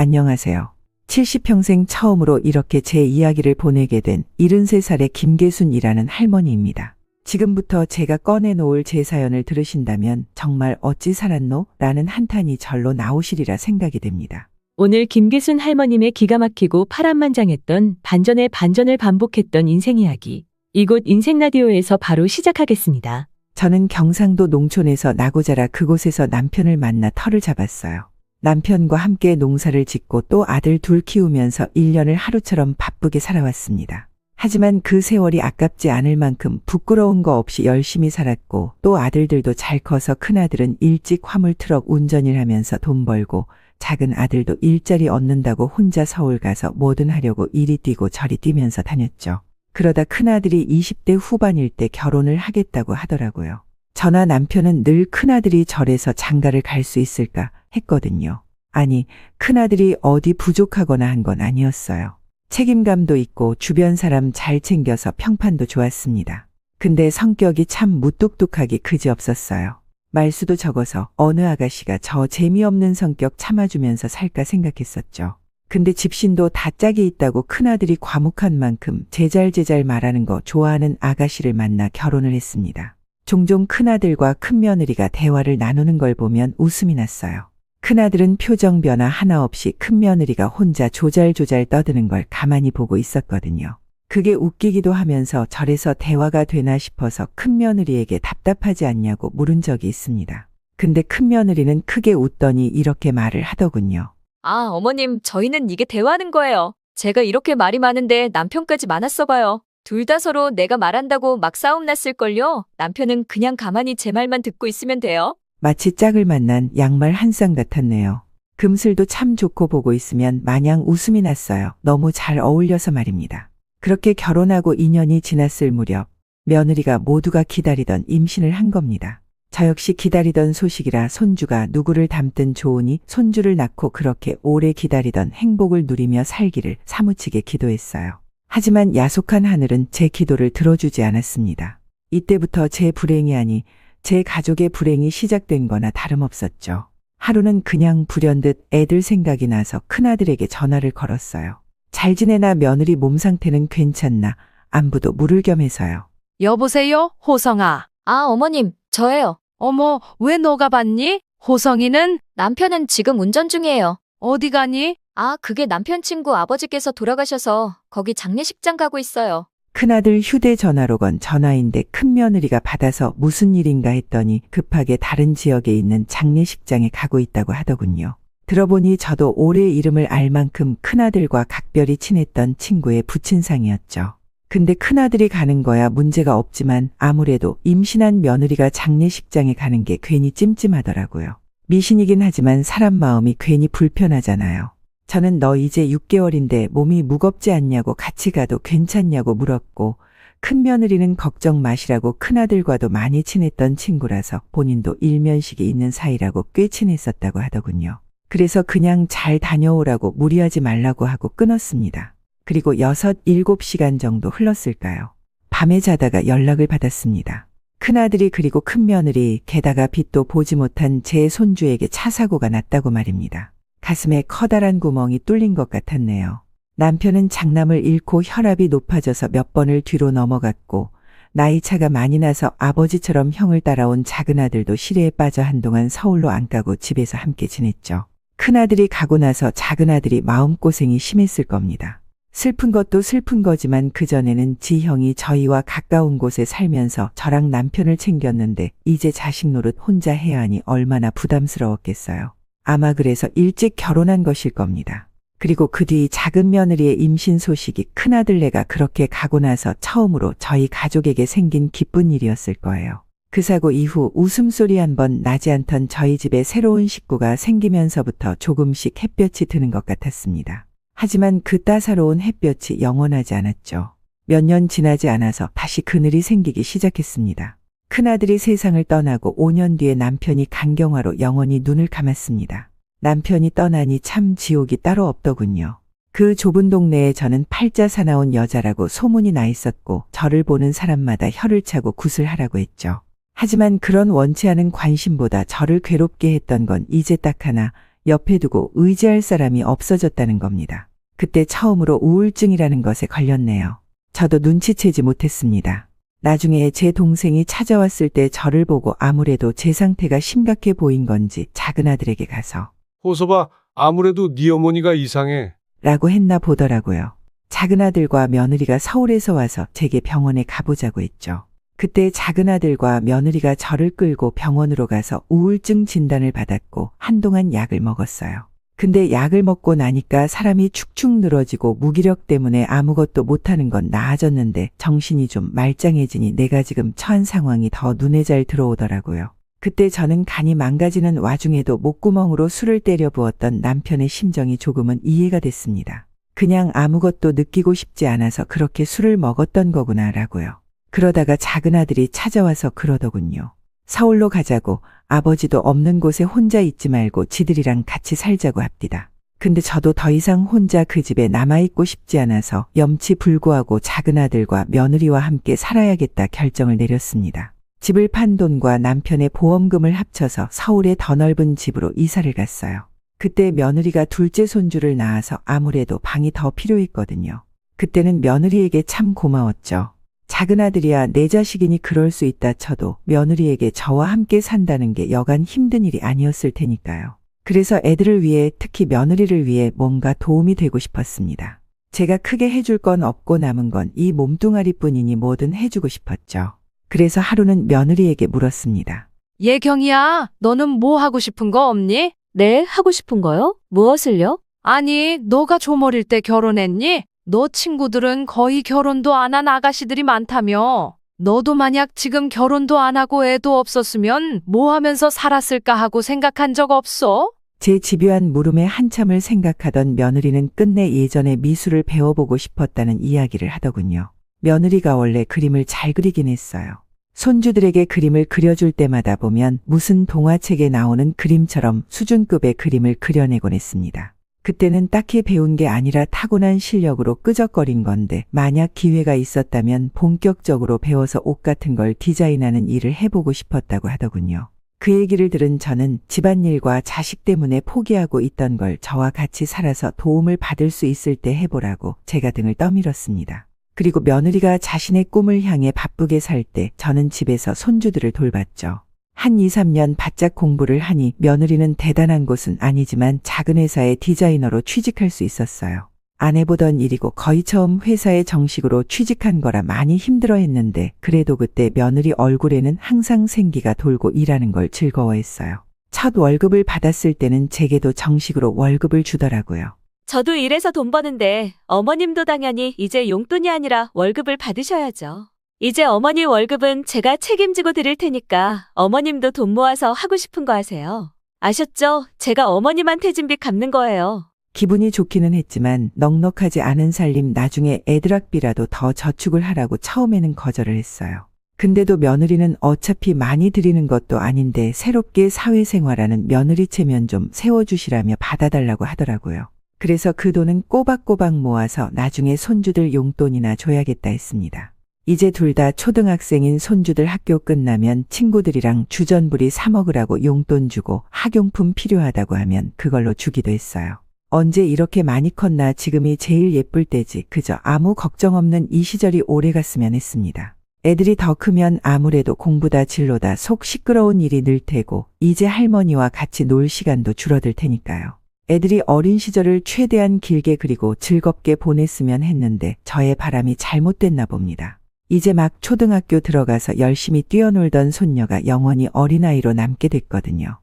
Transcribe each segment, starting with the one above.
안녕하세요. 70평생 처음으로 이렇게 제 이야기를 보내게 된 73살의 김계순이라는 할머니입니다. 지금부터 제가 꺼내놓을 제 사연을 들으신다면 정말 어찌 살았노? 라는 한탄이 절로 나오시리라 생각이 됩니다. 오늘 김계순 할머님의 기가 막히고 파란만장했던 반전의 반전을 반복했던 인생 이야기. 이곳 인생라디오에서 바로 시작하겠습니다. 저는 경상도 농촌에서 나고 자라 그곳에서 남편을 만나 터를 잡았어요. 남편과 함께 농사를 짓고 또 아들 둘 키우면서 1년을 하루처럼 바쁘게 살아왔습니다. 하지만 그 세월이 아깝지 않을 만큼 부끄러운 거 없이 열심히 살았고 또 아들들도 잘 커서 큰아들은 일찍 화물트럭 운전을 하면서 돈 벌고 작은 아들도 일자리 얻는다고 혼자 서울 가서 뭐든 하려고 이리 뛰고 저리 뛰면서 다녔죠. 그러다 큰아들이 20대 후반일 때 결혼을 하겠다고 하더라고요. 저나 남편은 늘 큰아들이 절에서 장가를 갈 수 있을까 했거든요. 아니, 큰아들이 어디 부족하거나 한 건 아니었어요. 책임감도 있고 주변 사람 잘 챙겨서 평판도 좋았습니다. 근데 성격이 참 무뚝뚝하기 그지없었어요. 말수도 적어서 어느 아가씨가 저 재미없는 성격 참아주면서 살까 생각했었죠. 근데 집신도 다 짝이 있다고 큰아들이 과묵한 만큼 제잘제잘 말하는 거 좋아하는 아가씨를 만나 결혼을 했습니다. 종종 큰아들과 큰며느리가 대화를 나누는 걸 보면 웃음이 났어요. 큰아들은 표정 변화 하나 없이 큰며느리가 혼자 조잘조잘 떠드는 걸 가만히 보고 있었거든요. 그게 웃기기도 하면서 절에서 대화가 되나 싶어서 큰며느리에게 답답하지 않냐고 물은 적이 있습니다. 근데 큰며느리는 크게 웃더니 이렇게 말을 하더군요. 아, 어머님, 저희는 이게 대화하는 거예요. 제가 이렇게 말이 많은데 남편까지 많았어 봐요. 둘 다 서로 내가 말한다고 막 싸움 났을걸요? 남편은 그냥 가만히 제 말만 듣고 있으면 돼요. 마치 짝을 만난 양말 한 쌍 같았네요. 금슬도 참 좋고 보고 있으면 마냥 웃음이 났어요. 너무 잘 어울려서 말입니다. 그렇게 결혼하고 2년이 지났을 무렵 며느리가 모두가 기다리던 임신을 한 겁니다. 저 역시 기다리던 소식이라 손주가 누구를 닮든 좋으니 손주를 낳고 그렇게 오래 기다리던 행복을 누리며 살기를 사무치게 기도했어요. 하지만 야속한 하늘은 제 기도를 들어주지 않았습니다. 이때부터 제 불행이 아니 제 가족의 불행이 시작된 거나 다름없었죠. 하루는 그냥 불현듯 애들 생각이 나서 큰아들에게 전화를 걸었어요. 잘 지내나 며느리 몸 상태는 괜찮나 안부도 물을 겸 해서요. 여보세요, 호성아. 아, 어머님, 저예요. 어머, 왜 너가 받니? 호성이는 남편은 지금 운전 중이에요. 어디 가니? 아, 그게 남편 친구 아버지께서 돌아가셔서 거기 장례식장 가고 있어요. 큰아들 휴대전화로 건 전화인데 큰며느리가 받아서 무슨 일인가 했더니 급하게 다른 지역에 있는 장례식장에 가고 있다고 하더군요. 들어보니 저도 올해 이름을 알 만큼 큰아들과 각별히 친했던 친구의 부친상이었죠. 근데 큰아들이 가는 거야 문제가 없지만 아무래도 임신한 며느리가 장례식장에 가는 게 괜히 찜찜하더라고요. 미신이긴 하지만 사람 마음이 괜히 불편하잖아요. 저는 너 이제 6개월인데 몸이 무겁지 않냐고 같이 가도 괜찮냐고 물었고 큰며느리는 걱정 마시라고 큰아들과도 많이 친했던 친구라서 본인도 일면식이 있는 사이라고 꽤 친했었다고 하더군요. 그래서 그냥 잘 다녀오라고 무리하지 말라고 하고 끊었습니다. 그리고 6, 7시간 정도 흘렀을까요? 밤에 자다가 연락을 받았습니다. 큰아들이 그리고 큰며느리 게다가 빛도 보지 못한 제 손주에게 차 사고가 났다고 말입니다. 가슴에 커다란 구멍이 뚫린 것 같았네요. 남편은 장남을 잃고 혈압이 높아져서 몇 번을 뒤로 넘어갔고 나이 차가 많이 나서 아버지처럼 형을 따라온 작은아들도 시래에 빠져 한동안 서울로 안 가고 집에서 함께 지냈죠. 큰아들이 가고 나서 작은아들이 마음고생이 심했을 겁니다. 슬픈 것도 슬픈 거지만 그전에는 지 형이 저희와 가까운 곳에 살면서 저랑 남편을 챙겼는데 이제 자식 노릇 혼자 해야 하니 얼마나 부담스러웠겠어요. 아마 그래서 일찍 결혼한 것일 겁니다. 그리고 그 뒤 작은 며느리의 임신 소식이 큰아들네가 그렇게 가고 나서 처음으로 저희 가족에게 생긴 기쁜 일이었을 거예요. 그 사고 이후 웃음소리 한 번 나지 않던 저희 집에 새로운 식구가 생기면서부터 조금씩 햇볕이 드는 것 같았습니다. 하지만 그 따사로운 햇볕이 영원하지 않았죠. 몇 년 지나지 않아서 다시 그늘이 생기기 시작했습니다. 큰아들이 세상을 떠나고 5년 뒤에 남편이 간경화로 영원히 눈을 감았습니다. 남편이 떠나니 참 지옥이 따로 없더군요. 그 좁은 동네에 저는 팔자 사나운 여자라고 소문이 나 있었고 저를 보는 사람마다 혀를 차고 굿을 하라고 했죠. 하지만 그런 원치 않은 관심보다 저를 괴롭게 했던 건 이제 딱 하나, 옆에 두고 의지할 사람이 없어졌다는 겁니다. 그때 처음으로 우울증이라는 것에 걸렸네요. 저도 눈치채지 못했습니다. 나중에 제 동생이 찾아왔을 때 저를 보고 아무래도 제 상태가 심각해 보인 건지 작은아들에게 가서 호서봐, 아무래도 네 어머니가 이상해. 라고 했나 보더라고요. 작은아들과 며느리가 서울에서 와서 제게 병원에 가보자고 했죠. 그때 작은아들과 며느리가 저를 끌고 병원으로 가서 우울증 진단을 받았고 한동안 약을 먹었어요. 근데 약을 먹고 나니까 사람이 축축 늘어지고 무기력 때문에 아무것도 못하는 건 나아졌는데 정신이 좀 말짱해지니 내가 지금 처한 상황이 더 눈에 잘 들어오더라고요. 그때 저는 간이 망가지는 와중에도 목구멍으로 술을 때려 부었던 남편의 심정이 조금은 이해가 됐습니다. 그냥 아무것도 느끼고 싶지 않아서 그렇게 술을 먹었던 거구나라고요. 그러다가 작은아들이 찾아와서 그러더군요. 서울로 가자고, 아버지도 없는 곳에 혼자 있지 말고 지들이랑 같이 살자고 합디다. 근데 저도 더 이상 혼자 그 집에 남아있고 싶지 않아서 염치불구하고 작은아들과 며느리와 함께 살아야겠다 결정을 내렸습니다. 집을 판 돈과 남편의 보험금을 합쳐서 서울의 더 넓은 집으로 이사를 갔어요. 그때 며느리가 둘째 손주를 낳아서 아무래도 방이 더 필요했거든요. 그때는 며느리에게 참 고마웠죠. 작은아들이야 내 자식이니 그럴 수 있다 쳐도 며느리에게 저와 함께 산다는 게 여간 힘든 일이 아니었을 테니까요. 그래서 애들을 위해, 특히 며느리를 위해 뭔가 도움이 되고 싶었습니다. 제가 크게 해줄 건 없고 남은 건 이 몸뚱아리뿐이니 뭐든 해주고 싶었죠. 그래서 하루는 며느리에게 물었습니다. 예경이야, 너는 뭐 하고 싶은 거 없니? 네, 하고 싶은 거요? 무엇을요? 아니, 너가 좀 어릴 때 결혼했니? 너 친구들은 거의 결혼도 안 한 아가씨들이 많다며. 너도 만약 지금 결혼도 안 하고 애도 없었으면 뭐 하면서 살았을까 하고 생각한 적 없어? 제 집요한 물음에 한참을 생각하던 며느리는 끝내 예전에 미술을 배워보고 싶었다는 이야기를 하더군요. 며느리가 원래 그림을 잘 그리긴 했어요. 손주들에게 그림을 그려줄 때마다 보면 무슨 동화책에 나오는 그림처럼 수준급의 그림을 그려내곤 했습니다. 그때는 딱히 배운 게 아니라 타고난 실력으로 끄적거린 건데 만약 기회가 있었다면 본격적으로 배워서 옷 같은 걸 디자인하는 일을 해보고 싶었다고 하더군요. 그 얘기를 들은 저는 집안일과 자식 때문에 포기하고 있던 걸 저와 같이 살아서 도움을 받을 수 있을 때 해보라고 제가 등을 떠밀었습니다. 그리고 며느리가 자신의 꿈을 향해 바쁘게 살 때 저는 집에서 손주들을 돌봤죠. 한 2, 3년 바짝 공부를 하니 며느리는 대단한 곳은 아니지만 작은 회사의 디자이너로 취직할 수 있었어요. 안 해보던 일이고 거의 처음 회사에 정식으로 취직한 거라 많이 힘들어했는데 그래도 그때 며느리 얼굴에는 항상 생기가 돌고 일하는 걸 즐거워했어요. 첫 월급을 받았을 때는 제게도 정식으로 월급을 주더라고요. 저도 일해서 돈 버는데 어머님도 당연히 이제 용돈이 아니라 월급을 받으셔야죠. 이제 어머니 월급은 제가 책임지고 드릴 테니까 어머님도 돈 모아서 하고 싶은 거 하세요. 아셨죠? 제가 어머님한테 진빚 갚는 거예요. 기분이 좋기는 했지만 넉넉하지 않은 살림 나중에 애들 학비라도 더 저축을 하라고 처음에는 거절을 했어요. 근데도 며느리는 어차피 많이 드리는 것도 아닌데 새롭게 사회생활하는 며느리 체면 좀 세워주시라며 받아달라고 하더라고요. 그래서 그 돈은 꼬박꼬박 모아서 나중에 손주들 용돈이나 줘야겠다 했습니다. 이제 둘 다 초등학생인 손주들 학교 끝나면 친구들이랑 주전부리 사 먹으라고 용돈 주고 학용품 필요하다고 하면 그걸로 주기도 했어요. 언제 이렇게 많이 컸나 지금이 제일 예쁠 때지 그저 아무 걱정 없는 이 시절이 오래 갔으면 했습니다. 애들이 더 크면 아무래도 공부다 진로다 속 시끄러운 일이 늘 테고 이제 할머니와 같이 놀 시간도 줄어들 테니까요. 애들이 어린 시절을 최대한 길게 그리고 즐겁게 보냈으면 했는데 저의 바람이 잘못됐나 봅니다. 이제 막 초등학교 들어가서 열심히 뛰어놀던 손녀가 영원히 어린아이로 남게 됐거든요.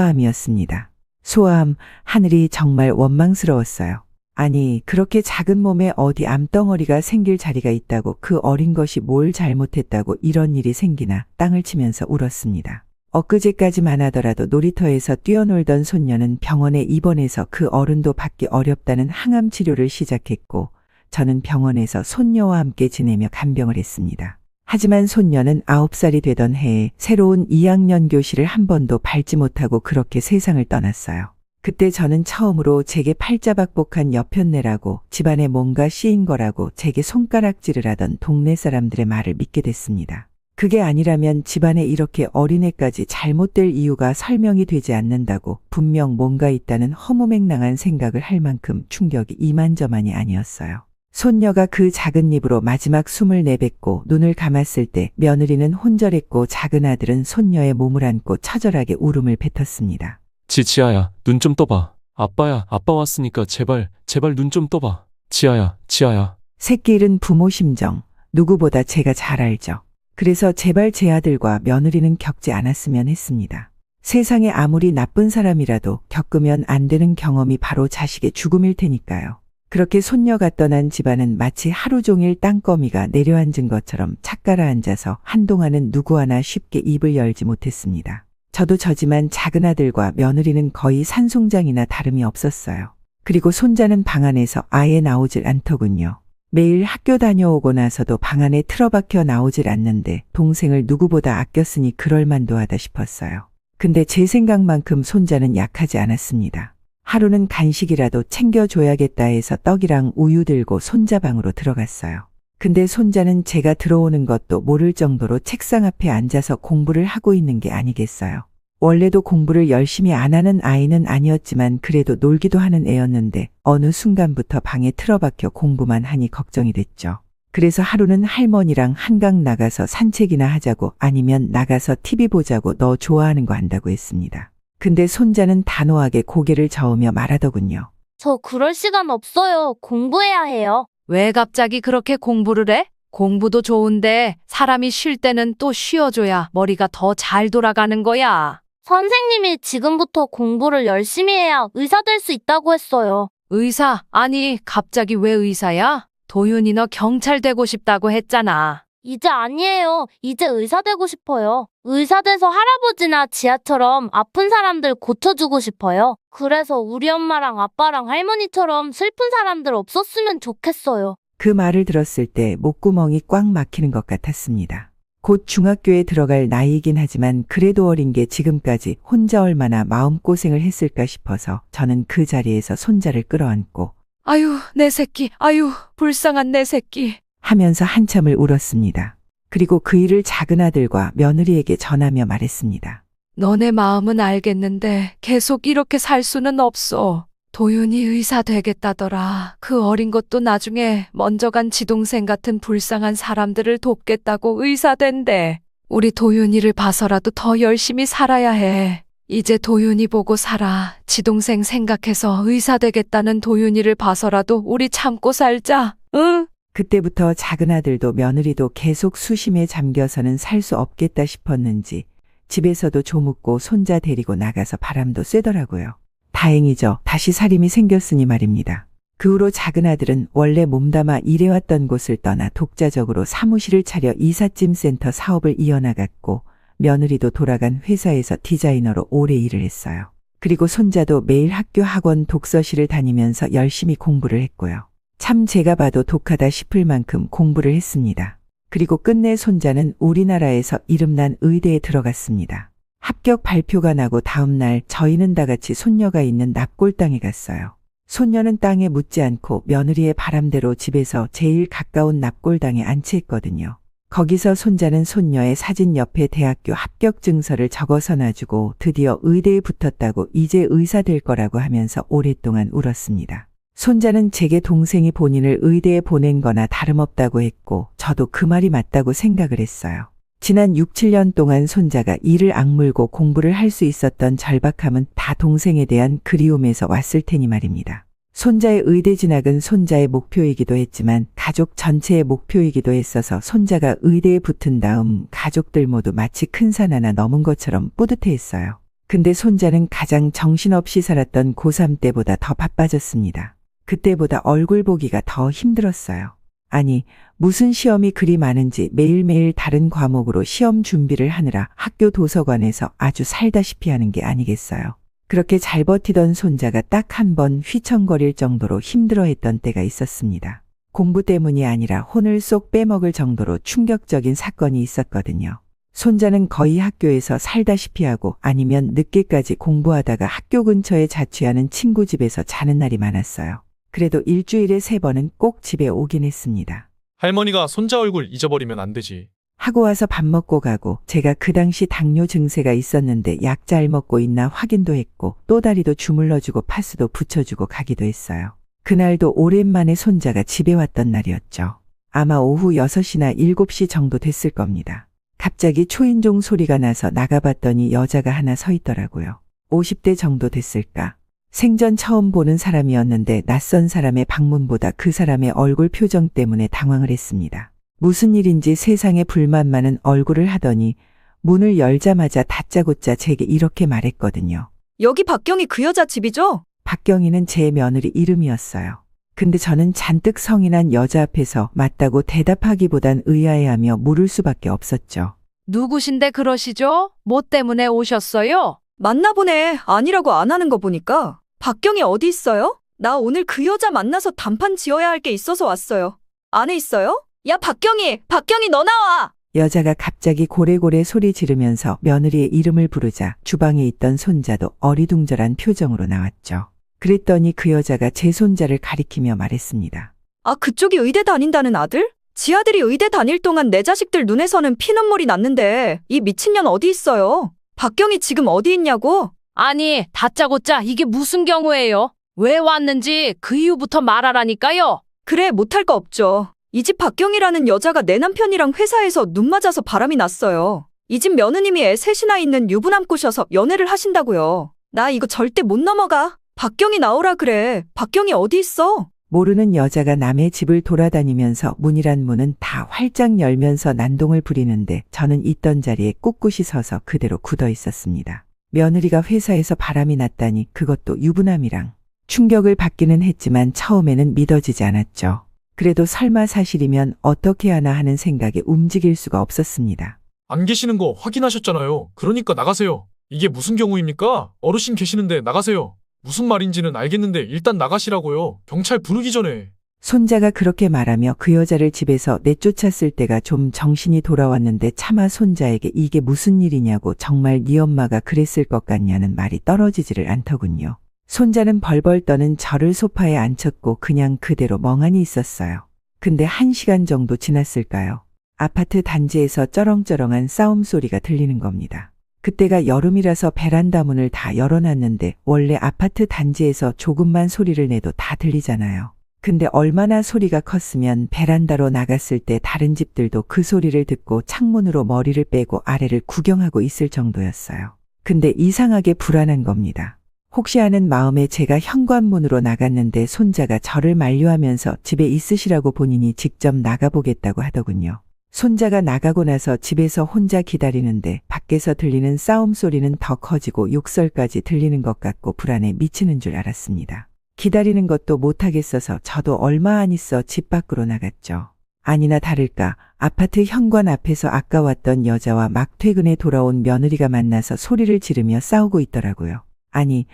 소아암이었습니다. 소아암, 하늘이 정말 원망스러웠어요. 아니, 그렇게 작은 몸에 어디 암덩어리가 생길 자리가 있다고 그 어린 것이 뭘 잘못했다고 이런 일이 생기나 땅을 치면서 울었습니다. 엊그제까지만 하더라도 놀이터에서 뛰어놀던 손녀는 병원에 입원해서 그 어른도 받기 어렵다는 항암 치료를 시작했고 저는 병원에서 손녀와 함께 지내며 간병을 했습니다. 하지만 손녀는 9살이 되던 해에 새로운 2학년 교실을 한 번도 밟지 못하고 그렇게 세상을 떠났어요. 그때 저는 처음으로 제게 팔자박복한 여편네라고 집안에 뭔가 씌인 거라고 제게 손가락질을 하던 동네 사람들의 말을 믿게 됐습니다. 그게 아니라면 집안에 이렇게 어린애까지 잘못될 이유가 설명이 되지 않는다고 분명 뭔가 있다는 허무맹랑한 생각을 할 만큼 충격이 이만저만이 아니었어요. 손녀가 그 작은 입으로 마지막 숨을 내뱉고 눈을 감았을 때 며느리는 혼절했고 작은 아들은 손녀의 몸을 안고 처절하게 울음을 뱉었습니다. 지아야, 눈 좀 떠봐. 아빠야, 아빠 왔으니까 제발 눈 좀 떠봐. 지아야. 새끼 잃은 부모 심정 누구보다 제가 잘 알죠. 그래서 제발 제 아들과 며느리는 겪지 않았으면 했습니다. 세상에 아무리 나쁜 사람이라도 겪으면 안 되는 경험이 바로 자식의 죽음일 테니까요. 그렇게 손녀가 떠난 집안은 마치 하루 종일 땅거미가 내려앉은 것처럼 착가라앉아서 한동안은 누구 하나 쉽게 입을 열지 못했습니다. 저도 저지만 작은 아들과 며느리는 거의 산송장이나 다름이 없었어요. 그리고 손자는 방 안에서 아예 나오질 않더군요. 매일 학교 다녀오고 나서도 방 안에 틀어박혀 나오질 않는데 동생을 누구보다 아꼈으니 그럴만도 하다 싶었어요. 근데 제 생각만큼 손자는 약하지 않았습니다. 하루는 간식이라도 챙겨줘야겠다 해서 떡이랑 우유 들고 손자 방으로 들어갔어요. 근데 손자는 제가 들어오는 것도 모를 정도로 책상 앞에 앉아서 공부를 하고 있는 게 아니겠어요. 원래도 공부를 열심히 안 하는 아이는 아니었지만 그래도 놀기도 하는 애였는데 어느 순간부터 방에 틀어박혀 공부만 하니 걱정이 됐죠. 그래서 하루는 할머니랑 한강 나가서 산책이나 하자고 아니면 나가서 TV 보자고 너 좋아하는 거 한다고 했습니다. 근데 손자는 단호하게 고개를 저으며 말하더군요. 저 그럴 시간 없어요. 공부해야 해요. 왜 갑자기 그렇게 공부를 해? 공부도 좋은데 사람이 쉴 때는 또 쉬어줘야 머리가 더 잘 돌아가는 거야. 선생님이 지금부터 공부를 열심히 해야 의사 될 수 있다고 했어요. 의사? 아니, 갑자기 왜 의사야? 도윤이 너 경찰 되고 싶다고 했잖아. 이제 아니에요. 이제 의사 되고 싶어요. 의사 돼서 할아버지나 지아처럼 아픈 사람들 고쳐주고 싶어요. 그래서 우리 엄마랑 아빠랑 할머니처럼 슬픈 사람들 없었으면 좋겠어요. 그 말을 들었을 때 목구멍이 꽉 막히는 것 같았습니다. 곧 중학교에 들어갈 나이이긴 하지만 그래도 어린 게 지금까지 혼자 얼마나 마음고생을 했을까 싶어서 저는 그 자리에서 손자를 끌어안고 아유, 내 새끼. 아유, 불쌍한 내 새끼. 하면서 한참을 울었습니다. 그리고 그 일을 작은 아들과 며느리에게 전하며 말했습니다. 너네 마음은 알겠는데 계속 이렇게 살 수는 없어. 도윤이 의사 되겠다더라. 그 어린 것도 나중에 먼저 간 지동생 같은 불쌍한 사람들을 돕겠다고 의사 된대. 우리 도윤이를 봐서라도 더 열심히 살아야 해. 이제 도윤이 보고 살아. 지동생 생각해서 의사 되겠다는 도윤이를 봐서라도 우리 참고 살자. 응? 그때부터 작은 아들도 며느리도 계속 수심에 잠겨서는 살 수 없겠다 싶었는지 집에서도 조묻고 손자 데리고 나가서 바람도 쐬더라고요. 다행이죠. 다시 살림이 생겼으니 말입니다. 그 후로 작은 아들은 원래 몸담아 일해왔던 곳을 떠나 독자적으로 사무실을 차려 이삿짐 센터 사업을 이어나갔고 며느리도 돌아간 회사에서 디자이너로 오래 일을 했어요. 그리고 손자도 매일 학교 학원 독서실을 다니면서 열심히 공부를 했고요. 참 제가 봐도 독하다 싶을 만큼 공부를 했습니다. 그리고 끝내 손자는 우리나라에서 이름난 의대에 들어갔습니다. 합격 발표가 나고 다음 날 저희는 다 같이 손녀가 있는 납골당에 갔어요. 손녀는 땅에 묻지 않고 며느리의 바람대로 집에서 제일 가까운 납골당에 안치했거든요. 거기서 손자는 손녀의 사진 옆에 대학교 합격 증서를 적어서 놔주고 드디어 의대에 붙었다고 이제 의사 될 거라고 하면서 오랫동안 울었습니다. 손자는 제게 동생이 본인을 의대에 보낸 거나 다름없다고 했고 저도 그 말이 맞다고 생각을 했어요. 지난 6, 7년 동안 손자가 이를 악물고 공부를 할 수 있었던 절박함은 다 동생에 대한 그리움에서 왔을 테니 말입니다. 손자의 의대 진학은 손자의 목표이기도 했지만 가족 전체의 목표이기도 했어서 손자가 의대에 붙은 다음 가족들 모두 마치 큰 산 하나 넘은 것처럼 뿌듯해했어요. 근데 손자는 가장 정신없이 살았던 고3 때보다 더 바빠졌습니다. 그때보다 얼굴 보기가 더 힘들었어요. 아니, 무슨 시험이 그리 많은지 매일매일 다른 과목으로 시험 준비를 하느라 학교 도서관에서 아주 살다시피 하는 게 아니겠어요. 그렇게 잘 버티던 손자가 딱 한 번 휘청거릴 정도로 힘들어했던 때가 있었습니다. 공부 때문이 아니라 혼을 쏙 빼먹을 정도로 충격적인 사건이 있었거든요. 손자는 거의 학교에서 살다시피 하고 아니면 늦게까지 공부하다가 학교 근처에 자취하는 친구 집에서 자는 날이 많았어요. 그래도 일주일에 3번은 꼭 집에 오긴 했습니다. 할머니가 손자 얼굴 잊어버리면 안 되지. 하고 와서 밥 먹고 가고 제가 그 당시 당뇨 증세가 있었는데 약 잘 먹고 있나 확인도 했고 또 다리도 주물러주고 파스도 붙여주고 가기도 했어요. 그날도 오랜만에 손자가 집에 왔던 날이었죠. 아마 오후 6시나 7시 정도 됐을 겁니다. 갑자기 초인종 소리가 나서 나가봤더니 여자가 하나 서 있더라고요. 50대 정도 됐을까? 생전 처음 보는 사람이었는데 낯선 사람의 방문보다 그 사람의 얼굴 표정 때문에 당황을 했습니다. 무슨 일인지 세상에 불만 많은 얼굴을 하더니 문을 열자마자 다짜고짜 제게 이렇게 말했거든요. 여기 박경희 그 여자 집이죠? 박경희는 제 며느리 이름이었어요. 근데 저는 잔뜩 성이 난 여자 앞에서 맞다고 대답하기보단 의아해하며 물을 수밖에 없었죠. 누구신데 그러시죠? 뭐 때문에 오셨어요? 만나보네. 아니라고 안 하는 거 보니까. 박경희 어디 있어요? 나 오늘 그 여자 만나서 단판 지어야 할 게 있어서 왔어요. 안에 있어요? 야, 박경희 너 나와! 여자가 갑자기 고래고래 소리 지르면서 며느리의 이름을 부르자 주방에 있던 손자도 어리둥절한 표정으로 나왔죠. 그랬더니 그 여자가 제 손자를 가리키며 말했습니다. 아, 그쪽이 의대 다닌다는 아들? 지 아들이 의대 다닐 동안 내 자식들 눈에서는 피눈물이 났는데 이 미친년 어디 있어요? 박경희 지금 어디 있냐고? 아니, 다짜고짜 이게 무슨 경우예요? 왜 왔는지 그 이유부터 말하라니까요. 그래, 못할 거 없죠. 이 집 박경희라는 여자가 내 남편이랑 회사에서 눈 맞아서 바람이 났어요. 이 집 며느님이 애 셋이나 있는 유부남 꼬셔서 연애를 하신다고요. 나 이거 절대 못 넘어가. 박경희 나오라 그래. 박경희 어디 있어? 모르는 여자가 남의 집을 돌아다니면서 문이란 문은 다 활짝 열면서 난동을 부리는데 저는 있던 자리에 꿋꿋이 서서 그대로 굳어 있었습니다. 며느리가 회사에서 바람이 났다니 그것도 유부남이랑. 충격을 받기는 했지만 처음에는 믿어지지 않았죠. 그래도 설마 사실이면 어떻게 하나 하는 생각에 움직일 수가 없었습니다. 안 계시는 거 확인하셨잖아요. 그러니까 나가세요. 이게 무슨 경우입니까? 어르신 계시는데 나가세요. 무슨 말인지는 알겠는데 일단 나가시라고요. 경찰 부르기 전에. 손자가 그렇게 말하며 그 여자를 집에서 내쫓았을 때가 좀 정신이 돌아왔는데 차마 손자에게 이게 무슨 일이냐고 정말 네 엄마가 그랬을 것 같냐는 말이 떨어지지를 않더군요. 손자는 벌벌 떠는 저를 소파에 앉혔고 그냥 그대로 멍하니 있었어요. 근데 1시간 정도 지났을까요? 아파트 단지에서 쩌렁쩌렁한 싸움 소리가 들리는 겁니다. 그때가 여름이라서 베란다 문을 다 열어놨는데 원래 아파트 단지에서 조금만 소리를 내도 다 들리잖아요. 근데 얼마나 소리가 컸으면 베란다로 나갔을 때 다른 집들도 그 소리를 듣고 창문으로 머리를 빼고 아래를 구경하고 있을 정도였어요. 근데 이상하게 불안한 겁니다. 혹시 하는 마음에 제가 현관문으로 나갔는데 손자가 저를 만류하면서 집에 있으시라고 본인이 직접 나가보겠다고 하더군요. 손자가 나가고 나서 집에서 혼자 기다리는데 밖에서 들리는 싸움 소리는 더 커지고 욕설까지 들리는 것 같고 불안에 미치는 줄 알았습니다. 기다리는 것도 못하겠어서 저도 얼마 안 있어 집 밖으로 나갔죠. 아니나 다를까 아파트 현관 앞에서 아까 왔던 여자와 막 퇴근해 돌아온 며느리가 만나서 소리를 지르며 싸우고 있더라고요. 아니,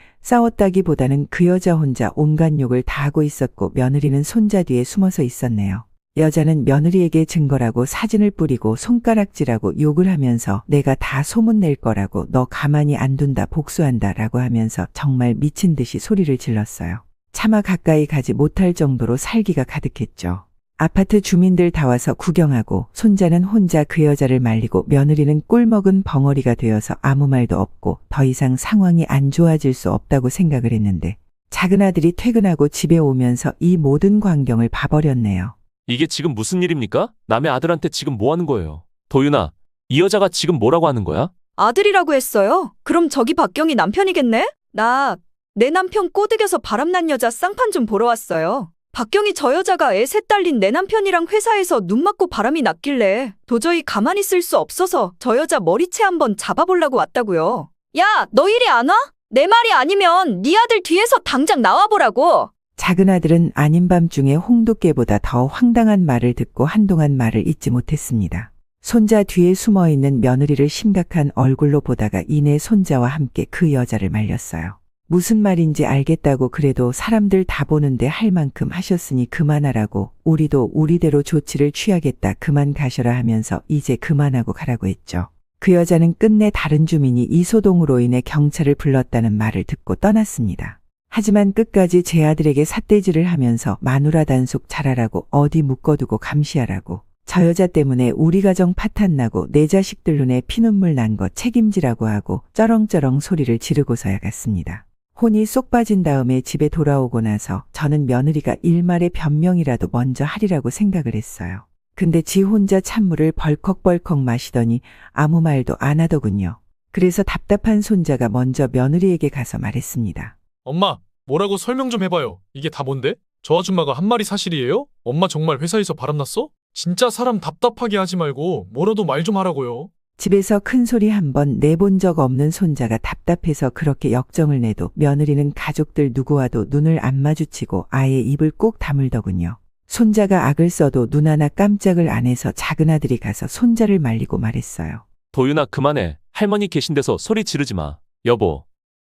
싸웠다기보다는 그 여자 혼자 온갖 욕을 다 하고 있었고 며느리는 손자 뒤에 숨어서 있었네요. 여자는 며느리에게 증거라고 사진을 뿌리고 손가락질하고 욕을 하면서 내가 다 소문낼 거라고 너 가만히 안 둔다 복수한다 라고 하면서 정말 미친 듯이 소리를 질렀어요. 차마 가까이 가지 못할 정도로 살기가 가득했죠. 아파트 주민들 다 와서 구경하고 손자는 혼자 그 여자를 말리고 며느리는 꿀먹은 벙어리가 되어서 아무 말도 없고 더 이상 상황이 안 좋아질 수 없다고 생각을 했는데 작은 아들이 퇴근하고 집에 오면서 이 모든 광경을 봐버렸네요. 이게 지금 무슨 일입니까? 남의 아들한테 지금 뭐 하는 거예요? 도윤아, 이 여자가 지금 뭐라고 하는 거야? 아들이라고 했어요? 그럼 저기 박경희 남편이겠네? 내 남편 꼬드겨서 바람난 여자 쌍판 좀 보러 왔어요. 박경희 저 여자가 애 셋 딸린 내 남편이랑 회사에서 눈 맞고 바람이 났길래 도저히 가만히 있을 수 없어서 저 여자 머리채 한번 잡아보려고 왔다고요. 야, 너 이리 안 와? 내 말이 아니면 네 아들 뒤에서 당장 나와보라고. 작은 아들은 아닌 밤중에 홍두깨보다 더 황당한 말을 듣고 한동안 말을 잇지 못했습니다. 손자 뒤에 숨어있는 며느리를 심각한 얼굴로 보다가 이내 손자와 함께 그 여자를 말렸어요. 무슨 말인지 알겠다고 그래도 사람들 다 보는데 할 만큼 하셨으니 그만하라고 우리도 우리대로 조치를 취하겠다 그만 가셔라 하면서 이제 그만하고 가라고 했죠. 그 여자는 끝내 다른 주민이 이 소동으로 인해 경찰을 불렀다는 말을 듣고 떠났습니다. 하지만 끝까지 제 아들에게 삿대질을 하면서 마누라 단속 잘하라고 어디 묶어두고 감시하라고 저 여자 때문에 우리 가정 파탄나고 내 자식들 눈에 피눈물 난 거 책임지라고 하고 쩌렁쩌렁 소리를 지르고서야 갔습니다. 혼이 쏙 빠진 다음에 집에 돌아오고 나서 저는 며느리가 일말의 변명이라도 먼저 하리라고 생각을 했어요. 근데 지 혼자 찬물을 벌컥벌컥 마시더니 아무 말도 안 하더군요. 그래서 답답한 손자가 먼저 며느리에게 가서 말했습니다. 엄마, 뭐라고 설명 좀 해봐요. 이게 다 뭔데? 저 아줌마가 한 말이 사실이에요? 엄마 정말 회사에서 바람났어? 진짜 사람 답답하게 하지 말고 뭐라도 말 좀 하라고요. 집에서 큰 소리 한 번 내본 적 없는 손자가 답답해서 그렇게 역정을 내도 며느리는 가족들 누구와도 눈을 안 마주치고 아예 입을 꼭 다물더군요. 손자가 악을 써도 눈 하나 깜짝을 안 해서 작은 아들이 가서 손자를 말리고 말했어요. 도윤아, 그만해. 할머니 계신 데서 소리 지르지 마. 여보,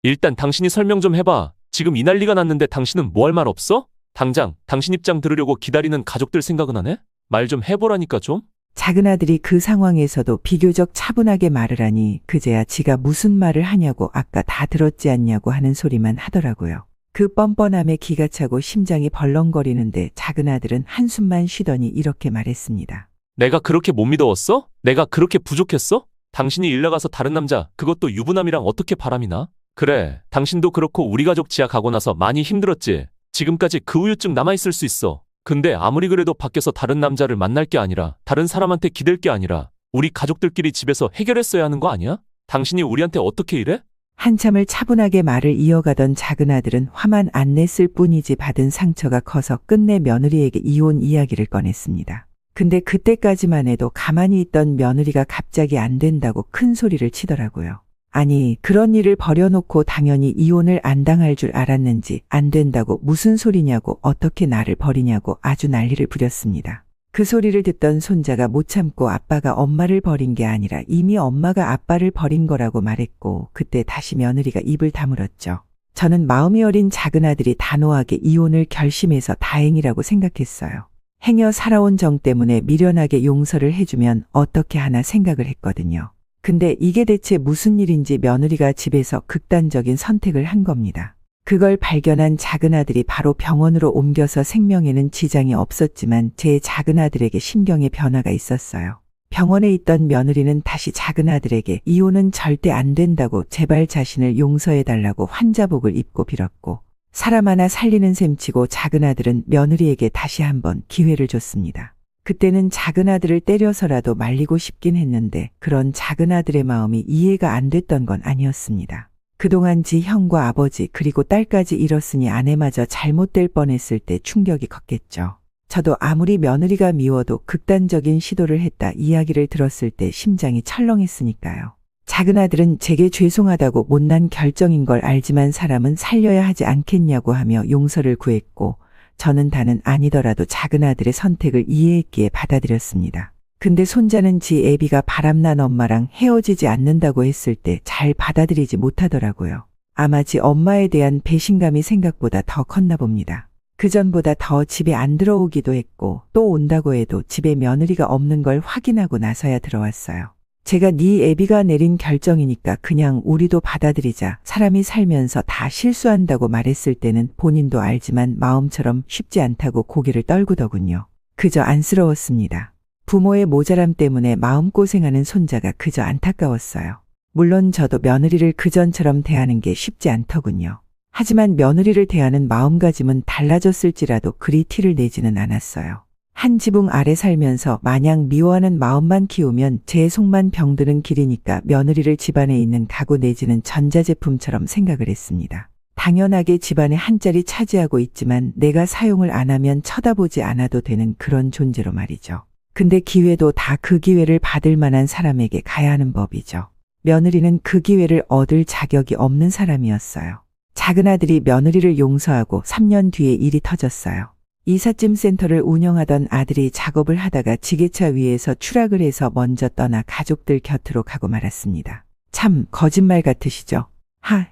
일단 당신이 설명 좀 해봐. 지금 이 난리가 났는데 당신은 뭐 할 말 없어? 당장 당신 입장 들으려고 기다리는 가족들 생각은 안 해? 말 좀 해보라니까 좀. 작은 아들이 그 상황에서도 비교적 차분하게 말을 하니 그제야 지가 무슨 말을 하냐고 아까 다 들었지 않냐고 하는 소리만 하더라고요. 그 뻔뻔함에 기가 차고 심장이 벌렁거리는데 작은 아들은 한숨만 쉬더니 이렇게 말했습니다. 내가 그렇게 못 믿어왔어? 내가 그렇게 부족했어? 당신이 일 나가서 다른 남자, 그것도 유부남이랑 어떻게 바람이 나? 그래, 당신도 그렇고 우리 가족 지하 가고 나서 많이 힘들었지. 지금까지 그 우유증 남아있을 수 있어. 근데 아무리 그래도 밖에서 다른 남자를 만날 게 아니라, 다른 사람한테 기댈 게 아니라 우리 가족들끼리 집에서 해결했어야 하는 거 아니야? 당신이 우리한테 어떻게 이래? 한참을 차분하게 말을 이어가던 작은 아들은 화만 안 냈을 뿐이지 받은 상처가 커서 끝내 며느리에게 이혼 이야기를 꺼냈습니다. 근데 그때까지만 해도 가만히 있던 며느리가 갑자기 안 된다고 큰 소리를 치더라고요. 아니, 그런 일을 벌여놓고 당연히 이혼을 안 당할 줄 알았는지 안 된다고 무슨 소리냐고 어떻게 나를 버리냐고 아주 난리를 부렸습니다. 그 소리를 듣던 손자가 못 참고 아빠가 엄마를 버린 게 아니라 이미 엄마가 아빠를 버린 거라고 말했고 그때 다시 며느리가 입을 다물었죠. 저는 마음이 어린 작은 아들이 단호하게 이혼을 결심해서 다행이라고 생각했어요. 행여 살아온 정 때문에 미련하게 용서를 해주면 어떻게 하나 생각을 했거든요. 근데 이게 대체 무슨 일인지 며느리가 집에서 극단적인 선택을 한 겁니다. 그걸 발견한 작은 아들이 바로 병원으로 옮겨서 생명에는 지장이 없었지만 제 작은 아들에게 심경의 변화가 있었어요. 병원에 있던 며느리는 다시 작은 아들에게 이혼은 절대 안 된다고 제발 자신을 용서해달라고 환자복을 입고 빌었고 사람 하나 살리는 셈치고 작은 아들은 며느리에게 다시 한번 기회를 줬습니다. 그때는 작은 아들을 때려서라도 말리고 싶긴 했는데 그런 작은 아들의 마음이 이해가 안 됐던 건 아니었습니다. 그동안 지 형과 아버지 그리고 딸까지 잃었으니 아내마저 잘못될 뻔했을 때 충격이 컸겠죠. 저도 아무리 며느리가 미워도 극단적인 시도를 했다 이야기를 들었을 때 심장이 철렁했으니까요. 작은 아들은 제게 죄송하다고 못난 결정인 걸 알지만 사람은 살려야 하지 않겠냐고 하며 용서를 구했고 저는 다는 아니더라도 작은 아들의 선택을 이해했기에 받아들였습니다. 근데 손자는 지 애비가 바람난 엄마랑 헤어지지 않는다고 했을 때 잘 받아들이지 못하더라고요. 아마 지 엄마에 대한 배신감이 생각보다 더 컸나 봅니다. 그전보다 더 집에 안 들어오기도 했고 또 온다고 해도 집에 며느리가 없는 걸 확인하고 나서야 들어왔어요. 제가 네 애비가 내린 결정이니까 그냥 우리도 받아들이자. 사람이 살면서 다 실수한다고 말했을 때는 본인도 알지만 마음처럼 쉽지 않다고 고개를 떨구더군요. 그저 안쓰러웠습니다. 부모의 모자람 때문에 마음고생하는 손자가 그저 안타까웠어요. 물론 저도 며느리를 그전처럼 대하는 게 쉽지 않더군요. 하지만 며느리를 대하는 마음가짐은 달라졌을지라도 그리 티를 내지는 않았어요. 한 지붕 아래 살면서 마냥 미워하는 마음만 키우면 제 속만 병드는 길이니까 며느리를 집안에 있는 가구 내지는 전자제품처럼 생각을 했습니다. 당연하게 집안에 한 자리 차지하고 있지만 내가 사용을 안 하면 쳐다보지 않아도 되는 그런 존재로 말이죠. 근데 기회도 다 그 기회를 받을 만한 사람에게 가야 하는 법이죠. 며느리는 그 기회를 얻을 자격이 없는 사람이었어요. 작은 아들이 며느리를 용서하고 3년 뒤에 일이 터졌어요. 이삿짐 센터를 운영하던 아들이 작업을 하다가 지게차 위에서 추락을 해서 먼저 떠나 가족들 곁으로 가고 말았습니다. 참 거짓말 같으시죠?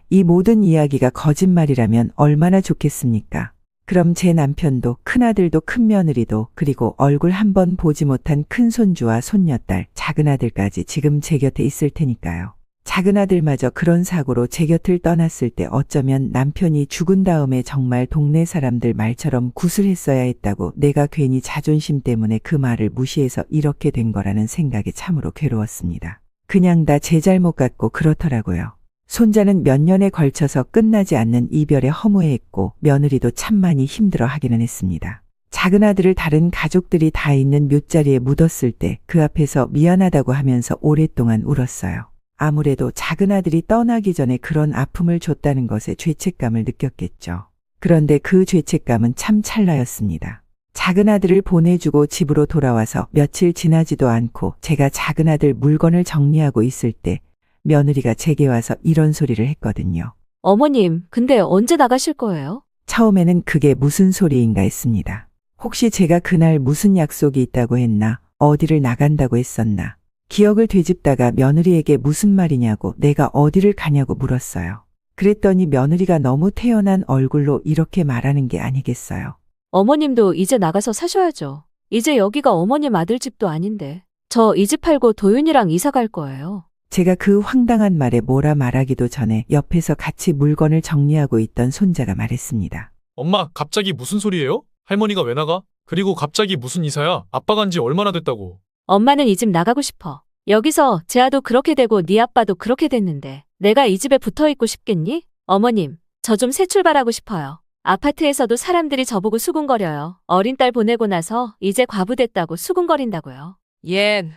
이 모든 이야기가 거짓말이라면 얼마나 좋겠습니까? 그럼 제 남편도 큰아들도 큰며느리도 그리고 얼굴 한번 보지 못한 큰손주와 손녀딸 작은 아들까지 지금 제 곁에 있을 테니까요. 작은 아들마저 그런 사고로 제 곁을 떠났을 때 어쩌면 남편이 죽은 다음에 정말 동네 사람들 말처럼 구슬했어야 했다고 내가 괜히 자존심 때문에 그 말을 무시해서 이렇게 된 거라는 생각에 참으로 괴로웠습니다. 그냥 다 제 잘못 같고 그렇더라고요. 손자는 몇 년에 걸쳐서 끝나지 않는 이별에 허무해했고 며느리도 참 많이 힘들어하기는 했습니다. 작은 아들을 다른 가족들이 다 있는 묘자리에 묻었을 때 그 앞에서 미안하다고 하면서 오랫동안 울었어요. 아무래도 작은 아들이 떠나기 전에 그런 아픔을 줬다는 것에 죄책감을 느꼈겠죠. 그런데 그 죄책감은 참 찰나였습니다. 작은 아들을 보내주고 집으로 돌아와서 며칠 지나지도 않고 제가 작은 아들 물건을 정리하고 있을 때 며느리가 제게 와서 이런 소리를 했거든요. 어머님, 근데 언제 나가실 거예요? 처음에는 그게 무슨 소리인가 했습니다. 혹시 제가 그날 무슨 약속이 있다고 했나, 어디를 나간다고 했었나. 기억을 되짚다가 며느리에게 무슨 말이냐고 내가 어디를 가냐고 물었어요. 그랬더니 며느리가 너무 태연한 얼굴로 이렇게 말하는 게 아니겠어요. 어머님도 이제 나가서 사셔야죠. 이제 여기가 어머님 아들 집도 아닌데. 저 이 집 팔고 도윤이랑 이사 갈 거예요. 제가 그 황당한 말에 뭐라 말하기도 전에 옆에서 같이 물건을 정리하고 있던 손자가 말했습니다. 엄마, 갑자기 무슨 소리예요? 할머니가 왜 나가? 그리고 갑자기 무슨 이사야? 아빠 간지 얼마나 됐다고. 엄마는 이 집 나가고 싶어. 여기서 재아도 그렇게 되고 네 아빠도 그렇게 됐는데 내가 이 집에 붙어 있고 싶겠니? 어머님, 저 좀 새 출발하고 싶어요. 아파트에서도 사람들이 저보고 수군거려요. 어린 딸 보내고 나서 이제 과부 됐다고 수군거린다고요.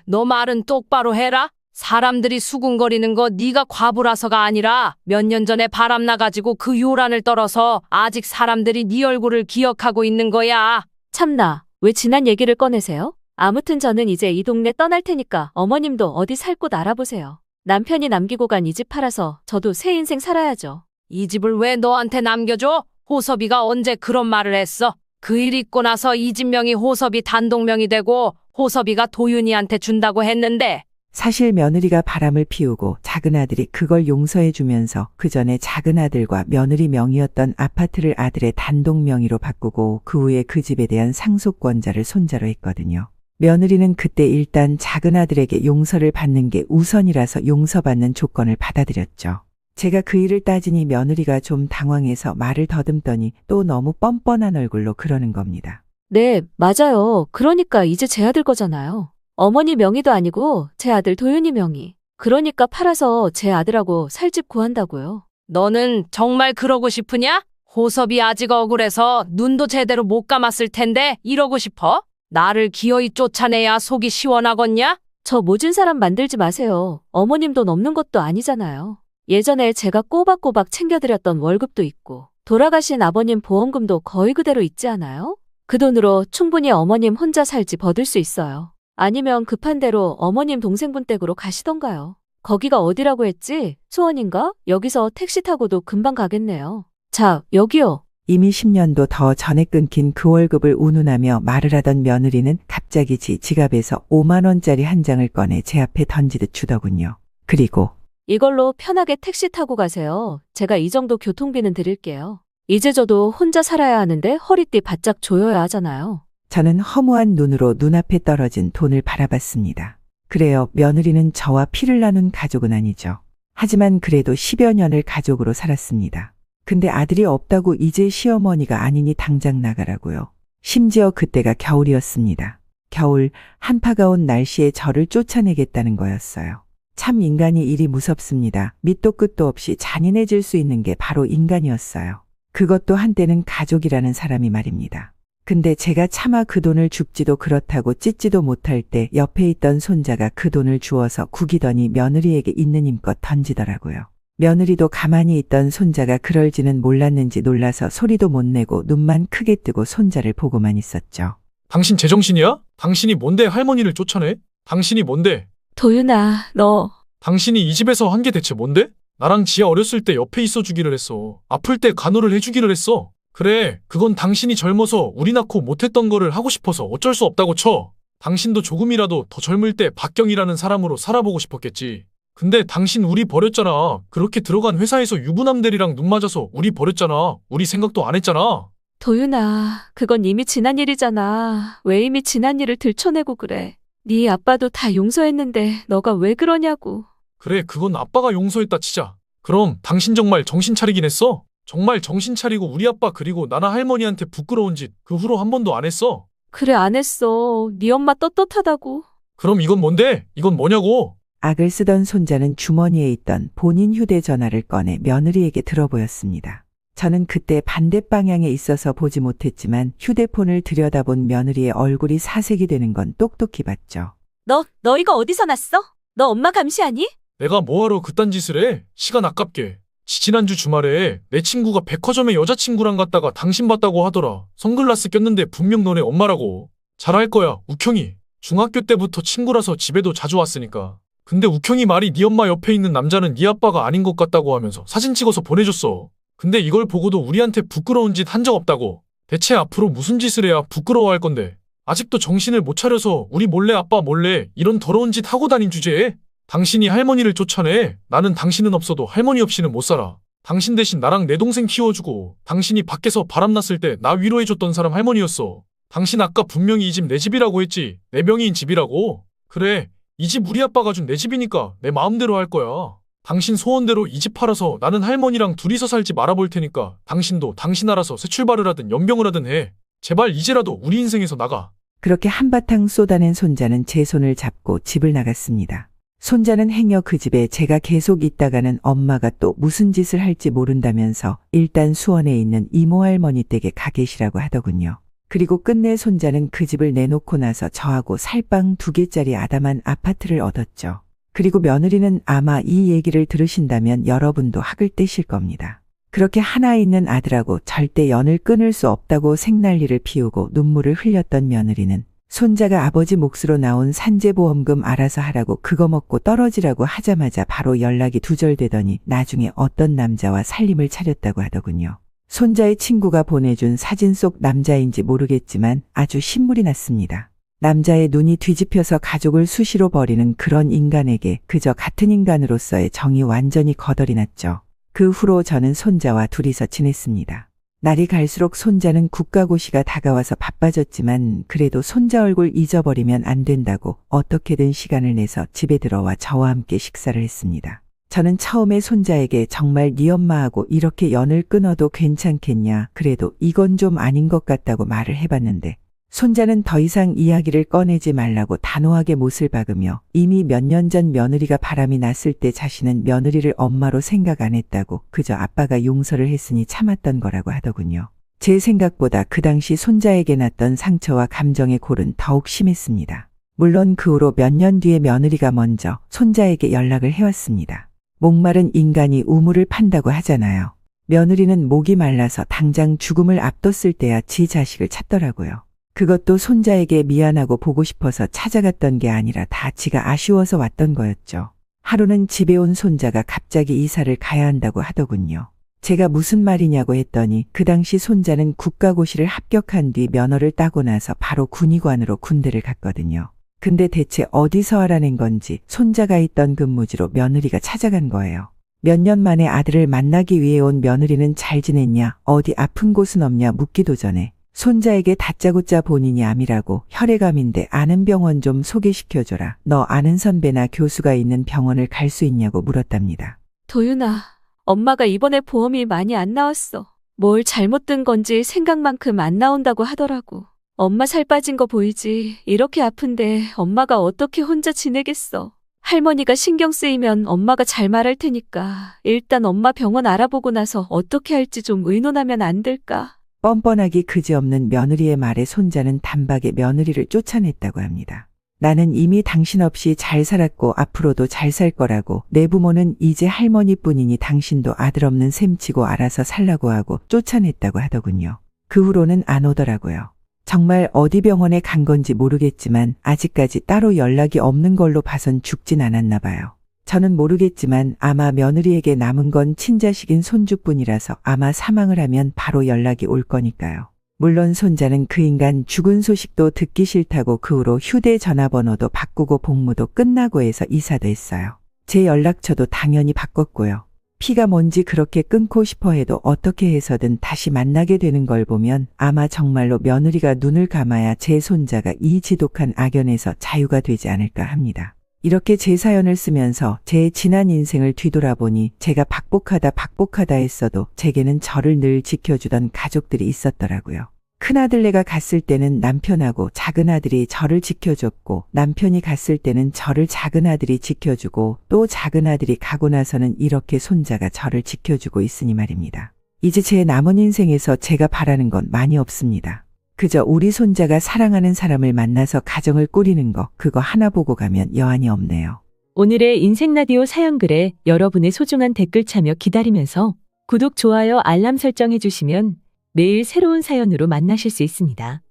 너 말은 똑바로 해라. 사람들이 수군거리는 거 네가 과부라서가 아니라 몇 년 전에 바람 나가지고 그 요란을 떨어서 아직 사람들이 네 얼굴을 기억하고 있는 거야. 참나, 왜 지난 얘기를 꺼내세요? 아무튼 저는 이제 이 동네 떠날 테니까 어머님도 어디 살 곳 알아보세요. 남편이 남기고 간 이 집 팔아서 저도 새 인생 살아야죠. 이 집을 왜 너한테 남겨줘? 호섭이가 언제 그런 말을 했어? 그 일 있고 나서 이 집 명이 호섭이 단독명이 되고 호섭이가 도윤이한테 준다고 했는데. 사실 며느리가 바람을 피우고 작은 아들이 그걸 용서해 주면서 그 전에 작은 아들과 며느리 명의였던 아파트를 아들의 단독 명의로 바꾸고 그 후에 그 집에 대한 상속권자를 손자로 했거든요. 며느리는 그때 일단 작은 아들에게 용서를 받는 게 우선이라서 용서받는 조건을 받아들였죠. 제가 그 일을 따지니 며느리가 좀 당황해서 말을 더듬더니 또 너무 뻔뻔한 얼굴로 그러는 겁니다. 네, 맞아요. 그러니까 이제 제 아들 거잖아요. 어머니 명의도 아니고 제 아들 도윤이 명의. 그러니까 팔아서 제 아들하고 살 집 구한다고요. 너는 정말 그러고 싶으냐? 호섭이 아직 억울해서 눈도 제대로 못 감았을 텐데 이러고 싶어? 나를 기어이 쫓아내야 속이 시원하겠냐? 저 모진 사람 만들지 마세요. 어머님 돈 없는 것도 아니잖아요. 예전에 제가 꼬박꼬박 챙겨드렸던 월급도 있고 돌아가신 아버님 보험금도 거의 그대로 있지 않아요? 그 돈으로 충분히 어머님 혼자 살 집 얻을 수 있어요. 아니면 급한 대로 어머님 동생분 댁으로 가시던가요. 거기가 어디라고 했지? 수원인가? 여기서 택시 타고도 금방 가겠네요. 자, 여기요. 이미 10년도 더 전에 끊긴 그 월급을 운운하며 말을 하던 며느리는 갑자기 지갑에서 5만 원짜리 한 장을 꺼내 제 앞에 던지듯 주더군요. 그리고 이걸로 편하게 택시 타고 가세요. 제가 이 정도 교통비는 드릴게요. 이제 저도 혼자 살아야 하는데 허리띠 바짝 조여야 하잖아요. 저는 허무한 눈으로 눈앞에 떨어진 돈을 바라봤습니다. 그래요, 며느리는 저와 피를 나눈 가족은 아니죠. 하지만 그래도 10여 년을 가족으로 살았습니다. 근데 아들이 없다고 이제 시어머니가 아니니 당장 나가라고요. 심지어 그때가 겨울이었습니다. 겨울, 한파가 온 날씨에 저를 쫓아내겠다는 거였어요. 참 인간이 일이 무섭습니다. 밑도 끝도 없이 잔인해질 수 있는 게 바로 인간이었어요. 그것도 한때는 가족이라는 사람이 말입니다. 근데 제가 차마 그 돈을 줍지도 그렇다고 찢지도 못할 때 옆에 있던 손자가 그 돈을 주워서 구기더니 며느리에게 있는 힘껏 던지더라고요. 며느리도 가만히 있던 손자가 그럴지는 몰랐는지 놀라서 소리도 못 내고 눈만 크게 뜨고 손자를 보고만 있었죠. 당신 제정신이야? 당신이 뭔데 할머니를 쫓아내? 당신이 뭔데? 도윤아, 너. 당신이 이 집에서 한 게 대체 뭔데? 나랑 지아 어렸을 때 옆에 있어 주기를 했어. 아플 때 간호를 해주기를 했어. 그래, 그건 당신이 젊어서 우리 낳고 못했던 거를 하고 싶어서 어쩔 수 없다고 쳐. 당신도 조금이라도 더 젊을 때 박경이라는 사람으로 살아보고 싶었겠지. 근데 당신 우리 버렸잖아. 그렇게 들어간 회사에서 유부남들이랑 눈 맞아서 우리 버렸잖아. 우리 생각도 안 했잖아. 도윤아, 그건 이미 지난 일이잖아. 왜 이미 지난 일을 들춰내고 그래. 네 아빠도 다 용서했는데 너가 왜 그러냐고. 그래, 그건 아빠가 용서했다 치자. 그럼 당신 정말 정신 차리긴 했어? 정말 정신 차리고 우리 아빠 그리고 나나 할머니한테 부끄러운 짓 그 후로 한 번도 안 했어? 그래, 안 했어. 네 엄마 떳떳하다고. 그럼 이건 뭔데? 이건 뭐냐고? 악을 쓰던 손자는 주머니에 있던 본인 휴대전화를 꺼내 며느리에게 들어보였습니다. 저는 그때 반대 방향에 있어서 보지 못했지만 휴대폰을 들여다본 며느리의 얼굴이 사색이 되는 건 똑똑히 봤죠. 너 이거 어디서 났어? 너 엄마 감시하니? 내가 뭐하러 그딴 짓을 해? 시간 아깝게. 지난주 주말에 내 친구가 백화점에 여자친구랑 갔다가 당신 봤다고 하더라. 선글라스 꼈는데 분명 너네 엄마라고. 잘할 거야, 욱형이. 중학교 때부터 친구라서 집에도 자주 왔으니까. 근데 욱형이 말이 네 엄마 옆에 있는 남자는 네 아빠가 아닌 것 같다고 하면서 사진 찍어서 보내줬어. 근데 이걸 보고도 우리한테 부끄러운 짓 한 적 없다고. 대체 앞으로 무슨 짓을 해야 부끄러워할 건데. 아직도 정신을 못 차려서 우리 몰래 아빠 몰래 이런 더러운 짓 하고 다닌 주제에 당신이 할머니를 쫓아내. 나는 당신은 없어도 할머니 없이는 못 살아. 당신 대신 나랑 내 동생 키워주고 당신이 밖에서 바람났을 때 나 위로해줬던 사람 할머니였어. 당신 아까 분명히 이 집 내 집이라고 했지. 내 명의인 집이라고. 그래, 이 집 우리 아빠가 준 내 집이니까 내 마음대로 할 거야. 당신 소원대로 이 집 팔아서 나는 할머니랑 둘이서 살지 말아볼 테니까 당신도 당신 알아서 새 출발을 하든 연병을 하든 해. 제발 이제라도 우리 인생에서 나가. 그렇게 한바탕 쏟아낸 손자는 제 손을 잡고 집을 나갔습니다. 손자는 행여 그 집에 제가 계속 있다가는 엄마가 또 무슨 짓을 할지 모른다면서 일단 수원에 있는 이모 할머니 댁에 가 계시라고 하더군요. 그리고 끝내 손자는 그 집을 내놓고 나서 저하고 살방 2개짜리 아담한 아파트를 얻었죠. 그리고 며느리는 아마 이 얘기를 들으신다면 여러분도 학을 떼실 겁니다. 그렇게 하나 있는 아들하고 절대 연을 끊을 수 없다고 생난리를 피우고 눈물을 흘렸던 며느리는 손자가 아버지 몫으로 나온 산재보험금 알아서 하라고 그거 먹고 떨어지라고 하자마자 바로 연락이 두절되더니 나중에 어떤 남자와 살림을 차렸다고 하더군요. 손자의 친구가 보내준 사진 속 남자인지 모르겠지만 아주 신물이 났습니다. 남자의 눈이 뒤집혀서 가족을 수시로 버리는 그런 인간에게 그저 같은 인간으로서의 정이 완전히 거덜이 났죠. 그 후로 저는 손자와 둘이서 지냈습니다. 날이 갈수록 손자는 국가고시가 다가와서 바빠졌지만 그래도 손자 얼굴 잊어버리면 안 된다고 어떻게든 시간을 내서 집에 들어와 저와 함께 식사를 했습니다. 저는 처음에 손자에게 정말 네 엄마하고 이렇게 연을 끊어도 괜찮겠냐, 그래도 이건 좀 아닌 것 같다고 말을 해봤는데 손자는 더 이상 이야기를 꺼내지 말라고 단호하게 못을 박으며 이미 몇 년 전 며느리가 바람이 났을 때 자신은 며느리를 엄마로 생각 안 했다고 그저 아빠가 용서를 했으니 참았던 거라고 하더군요. 제 생각보다 그 당시 손자에게 났던 상처와 감정의 골은 더욱 심했습니다. 물론 그 후로 몇 년 뒤에 며느리가 먼저 손자에게 연락을 해왔습니다. 목마른 인간이 우물을 판다고 하잖아요. 며느리는 목이 말라서 당장 죽음을 앞뒀을 때야 지 자식을 찾더라고요. 그것도 손자에게 미안하고 보고 싶어서 찾아갔던 게 아니라 다 지가 아쉬워서 왔던 거였죠. 하루는 집에 온 손자가 갑자기 이사를 가야 한다고 하더군요. 제가 무슨 말이냐고 했더니 그 당시 손자는 국가고시를 합격한 뒤 면허를 따고 나서 바로 군의관으로 군대를 갔거든요. 근데 대체 어디서 알아낸 건지 손자가 있던 근무지로 며느리가 찾아간 거예요. 몇 년 만에 아들을 만나기 위해 온 며느리는 잘 지냈냐, 어디 아픈 곳은 없냐 묻기도 전에 손자에게 다짜고짜 본인이 암이라고 혈액암인데 아는 병원 좀 소개시켜줘라. 너 아는 선배나 교수가 있는 병원을 갈 수 있냐고 물었답니다. 도윤아, 엄마가 이번에 보험이 많이 안 나왔어. 뭘 잘못 든 건지 생각만큼 안 나온다고 하더라고. 엄마 살 빠진 거 보이지? 이렇게 아픈데 엄마가 어떻게 혼자 지내겠어. 할머니가 신경 쓰이면 엄마가 잘 말할 테니까 일단 엄마 병원 알아보고 나서 어떻게 할지 좀 의논하면 안 될까? 뻔뻔하기 그지없는 며느리의 말에 손자는 단박에 며느리를 쫓아냈다고 합니다. 나는 이미 당신 없이 잘 살았고 앞으로도 잘 살 거라고, 내 부모는 이제 할머니뿐이니 당신도 아들 없는 셈치고 알아서 살라고 하고 쫓아냈다고 하더군요. 그 후로는 안 오더라고요. 정말 어디 병원에 간 건지 모르겠지만 아직까지 따로 연락이 없는 걸로 봐선 죽진 않았나 봐요. 저는 모르겠지만 아마 며느리에게 남은 건 친자식인 손주뿐이라서 아마 사망을 하면 바로 연락이 올 거니까요. 물론 손자는 그 인간 죽은 소식도 듣기 싫다고 그 후로 휴대전화번호도 바꾸고 복무도 끝나고 해서 이사도 했어요. 제 연락처도 당연히 바꿨고요. 피가 뭔지 그렇게 끊고 싶어 해도 어떻게 해서든 다시 만나게 되는 걸 보면 아마 정말로 며느리가 눈을 감아야 제 손자가 이 지독한 악연에서 자유가 되지 않을까 합니다. 이렇게 제 사연을 쓰면서 제 지난 인생을 뒤돌아보니 제가 박복하다 했어도 제게는 저를 늘 지켜주던 가족들이 있었더라고요. 큰아들네가 갔을 때는 남편하고 작은아들이 저를 지켜줬고, 남편이 갔을 때는 저를 작은아들이 지켜주고, 또 작은아들이 가고 나서는 이렇게 손자가 저를 지켜주고 있으니 말입니다. 이제 제 남은 인생에서 제가 바라는 건 많이 없습니다. 그저 우리 손자가 사랑하는 사람을 만나서 가정을 꾸리는 거, 그거 하나 보고 가면 여한이 없네요. 오늘의 인생라디오 사연글에 여러분의 소중한 댓글 참여 기다리면서 구독, 좋아요, 알람 설정해 주시면 매일 새로운 사연으로 만나실 수 있습니다.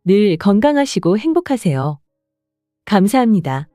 늘 건강하시고 행복하세요. 감사합니다.